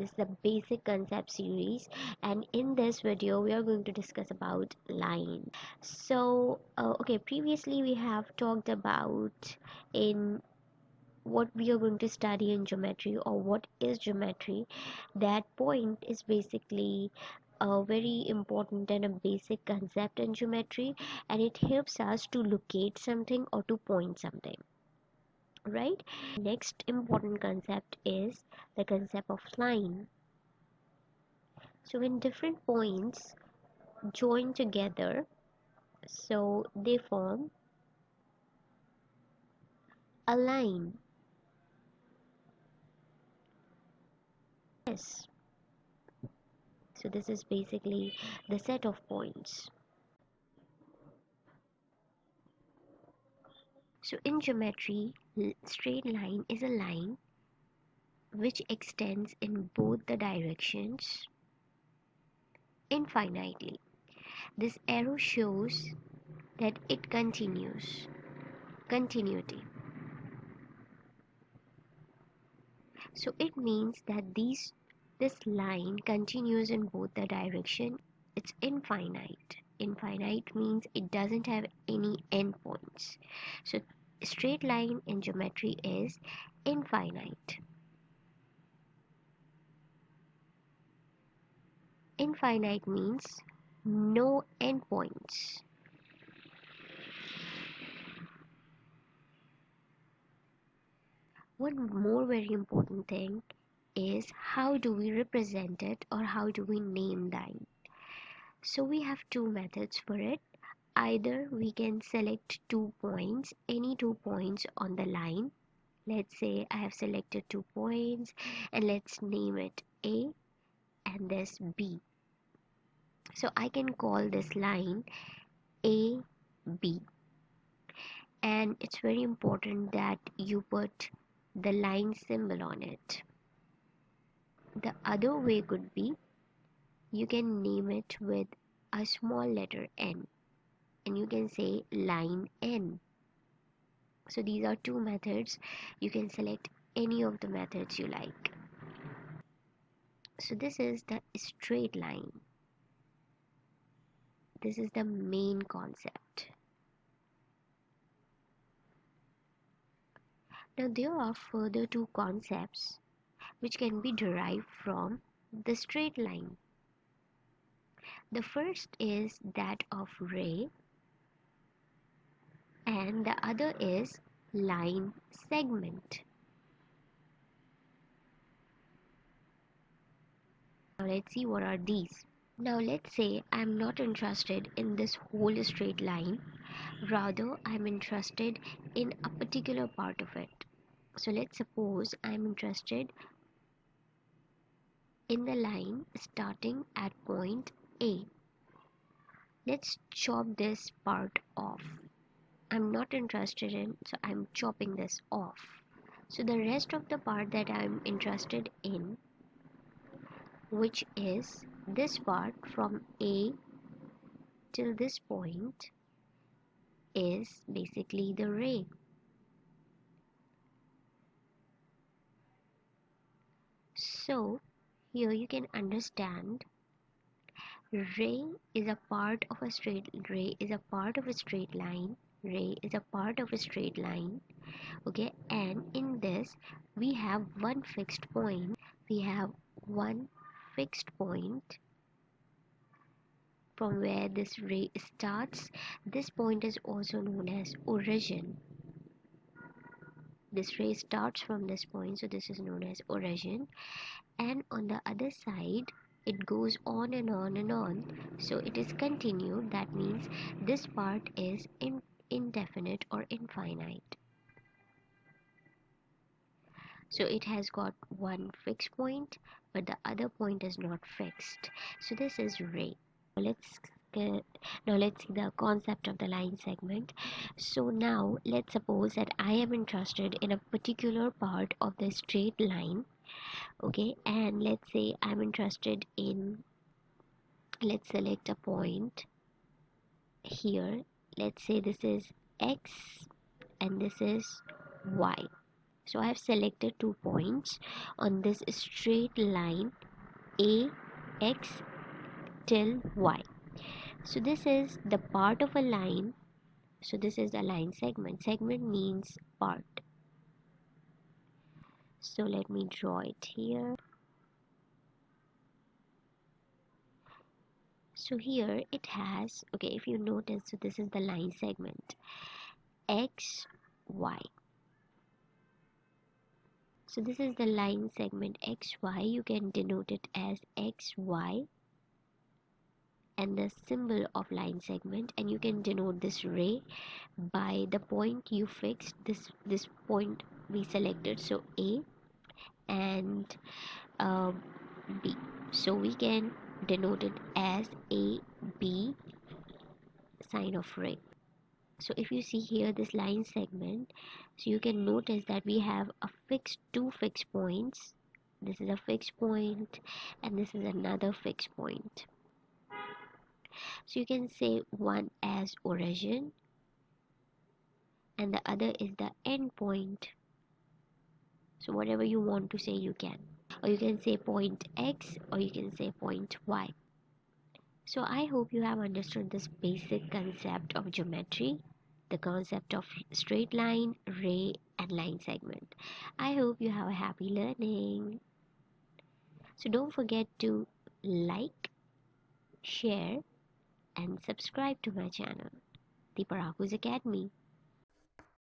This is the basic concept series, and in this video we are going to discuss about line. So okay, previously we have talked about in what we are going to study in geometry, or what is geometry. That point is basically a very important and a basic concept in geometry, and it helps us to locate something or to point something, right? Next important concept is the concept of line. So when different points join together, so they form a line. Yes, so this is basically the set of points. So in geometry, straight line is a line which extends in both the directions infinitely. This arrow shows that it continuity. So it means that this line continues in both the direction. It's infinite. Infinite means it doesn't have any endpoints. So straight line in geometry is infinite. Infinite means no endpoints. One more very important thing is how do we represent it, or how do we name line. So we have two methods for it. Either we can select 2 points, any 2 points on the line. Let's say I have selected 2 points, and let's name it A and this B. So I can call this line AB, and it's very important that you put the line symbol on it. The other way could be you can name it with a small letter N, and you can say line N. So these are two methods. You can select any of the methods you like. So this is the straight line. This is the main concept. Now there are further two concepts which can be derived from the straight line. The first is that of ray, and the other is line segment. Now let's see what are these. Now let's say I'm not interested in this whole straight line, rather I'm interested in a particular part of it. So let's suppose I'm interested in the line starting at point A. Let's chop this part off. I'm not interested in, so I'm chopping this off. So the rest of the part that I'm interested in, which is this part from A till this point, is basically the ray. So here you can understand ray is a part of a straight ray is a part of a straight line. Ray is a part of a straight line. Okay, and in this we have one fixed point. We have one fixed point from where this ray starts. This point is also known as origin. This ray starts from this point, so this is known as origin, and on the other side it goes on and on and on, so it is continued. That means this part is indefinite or infinite. So it has got one fixed point, but the other point is not fixed. So this is ray. Now let's see the concept of the line segment. So now let's suppose that I am interested in a particular part of the straight line. Okay, and let's say I'm interested in, let's select a point here. Let's say this is X and this is Y. So I have selected 2 points on this straight line AX till Y. So this is the part of a line. So this is a line segment. Segment means part. So let me draw it here. So here it has, okay, if you notice, so this is the line segment X, Y. So this is the line segment XY. You can denote it as XY and the symbol of line segment, and you can denote this ray by the point you fixed. This point we selected, so A and B. So we can denote it as AB sign of ray. So if you see here this line segment, so you can notice that we have a two fixed points. This is a fixed point and this is another fixed point. So you can say one as origin and the other is the end point. So whatever you want to say you can, or you can say point X or you can say point Y. So I hope you have understood this basic concept of geometry, the concept of straight line, ray and line segment. I hope you have a happy learning. So don't forget to like, share and subscribe to my channel, the Parhakoos Academy.